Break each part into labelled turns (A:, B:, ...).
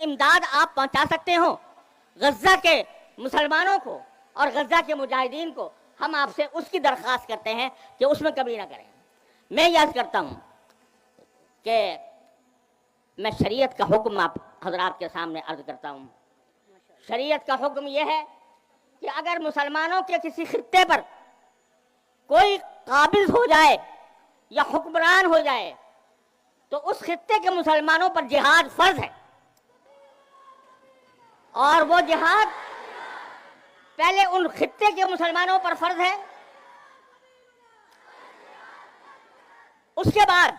A: امداد آپ پہنچا سکتے ہو غزہ کے مسلمانوں کو اور غزہ کے مجاہدین کو، ہم آپ سے اس کی درخواست کرتے ہیں کہ اس میں کمی نہ کریں۔ میں یاد کرتا ہوں کہ میں شریعت کا حکم آپ حضرات کے سامنے عرض کرتا ہوں۔ شریعت کا حکم یہ ہے کہ اگر مسلمانوں کے کسی خطے پر کوئی قابض ہو جائے یا حکمران ہو جائے تو اس خطے کے مسلمانوں پر جہاد فرض ہے، اور وہ جہاد پہلے ان خطے کے مسلمانوں پر فرض ہے، اس کے بعد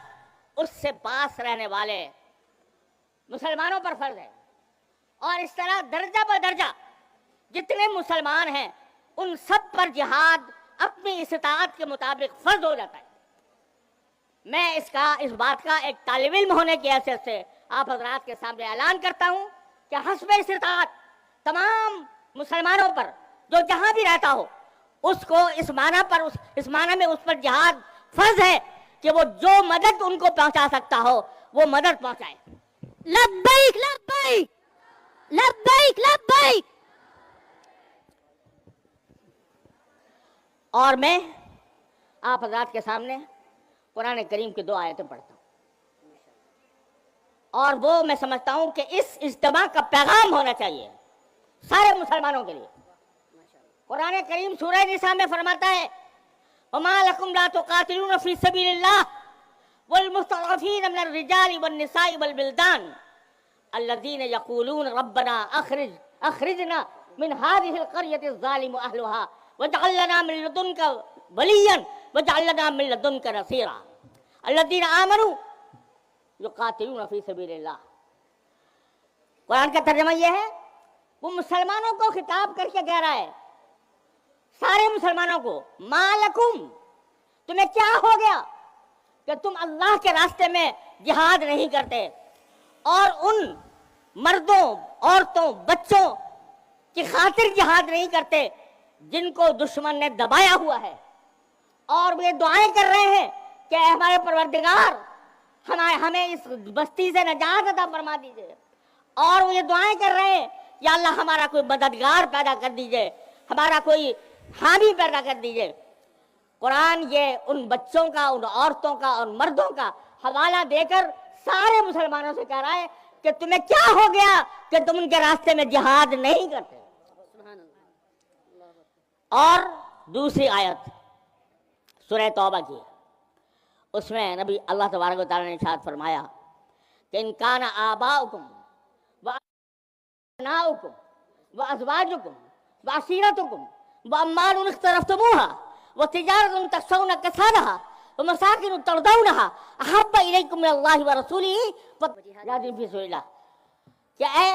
A: اس سے پاس رہنے والے مسلمانوں پر فرض ہے، اور اس طرح درجہ بدرجہ جتنے مسلمان ہیں ان سب پر جہاد اپنی استطاعت کے مطابق فرض ہو جاتا ہے۔ میں اس بات کا ایک طالب علم ہونے کی حیثیت سے آپ حضرات کے سامنے اعلان کرتا ہوں کہ حسب استطاعت تمام مسلمانوں پر جو جہاں بھی رہتا ہو اس کو اس معنی میں اس پر جہاد فرض ہے کہ وہ جو مدد ان کو پہنچا سکتا ہو وہ مدد پہنچائے۔
B: لبیک لبیک لبیک لبیک۔
A: اور میں آپ حضرات کے سامنے قرآن کریم کی 2 آیتیں پڑھتا ہوں، اور وہ میں سمجھتا ہوں کہ اس اجتماع کا پیغام ہونا چاہیے سارے مسلمانوں کے لیے۔ قرآن کریم سورہ نساء میں فرماتا ہے وَمَا لَكُمْ لَا تُقَاتِلُونَ فِي سَبِيلِ اللَّهِ وَالْمُسْتَضْعَفِينَ مِنَ الرِّجَالِ وَالنِّسَاءِ وَالْوِلْدَانِ الَّذِينَ يَقُولُونَ رَبَّنَا أَخْرِجْنَا مِنْ هَٰذِهِ الْقَرْيَةِ الظَّالِمِ أَهْلُهَا وَاجْعَل لَّنَا مِن لَّدُنكَ وَلِيًّا وَاجْعَل لَّنَا مِن لَّدُنكَ نَصِيرًا الَّذِينَ آمَنُوا يُقَاتِلُونَ فِي سَبِيلِ اللَّهِ۔ قرآن کا ترجمہ یہ ہے، وہ مسلمانوں کو خطاب کر کے کہہ رہا ہے، سارے مسلمانوں کو، ما لکم، تمہیں کیا ہو گیا کہ تم اللہ کے راستے میں جہاد نہیں کرتے اور ان مردوں، عورتوں، بچوں کی خاطر جہاد نہیں کرتے جن کو دشمن نے دبایا ہوا ہے، اور وہ یہ دعائیں کر رہے ہیں کہ اے ہمارے پروردگار ہمیں اس بستی سے نجات عطا فرما دیجئے، اور وہ یہ دعائیں کر رہے ہیں یا اللہ ہمارا کوئی مددگار پیدا کر دیجئے، ہمارا کوئی حامی پیدا کر دیجئے۔ قرآن یہ ان بچوں کا، ان عورتوں کا اور مردوں کا حوالہ دے کر سارے مسلمانوں سے کہہ رہا ہے کہ تمہیں کیا ہو گیا کہ تم ان کے راستے میں جہاد نہیں کرتے۔ اور دوسری آیت سورہ توبہ کی، اس میں نبی اللہ تبارک و تعالیٰ نے ارشاد فرمایا کہ ان کان آباؤکم وابناؤکم وازواجکم وعشیرتکم واموال اقترفتموها وتجارة تخشون کسادها ومساکن ترضونها احب الیکم من اللہ ورسولہ وجہاد فی سبیل اللہ، کہ اے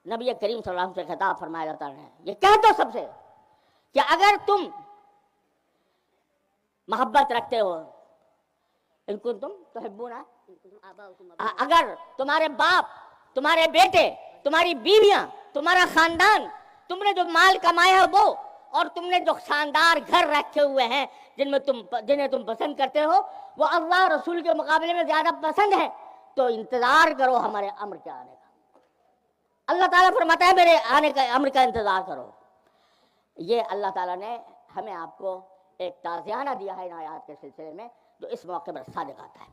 A: نبی کریم صلی اللہ علیہ وسلم سے خطاب فرمایا جاتا ہے، یہ کہہ دو سب سے کہ اگر تم محبت رکھتے ہو، ان کنتم تحبون، اگر تمہارے باپ، تمہارے بیٹے، تمہاری بیویاں، تمہارا خاندان، تم نے جو مال کمایا ہے وہ، اور تم نے جو شاندار گھر رکھے ہوئے ہیں جنہیں تم پسند کرتے ہو، وہ اللہ رسول کے مقابلے میں زیادہ پسند ہے، تو انتظار کرو ہمارے امر کے آنے کا۔ اللہ تعالیٰ فرماتا ہے میرے آنے کا امر کا انتظار کرو۔ یہ اللہ تعالیٰ نے ہمیں آپ کو ایک تعزیانہ دیا ہے ان آیات کے سلسلے میں جو اس موقع پر صادق آتا ہے۔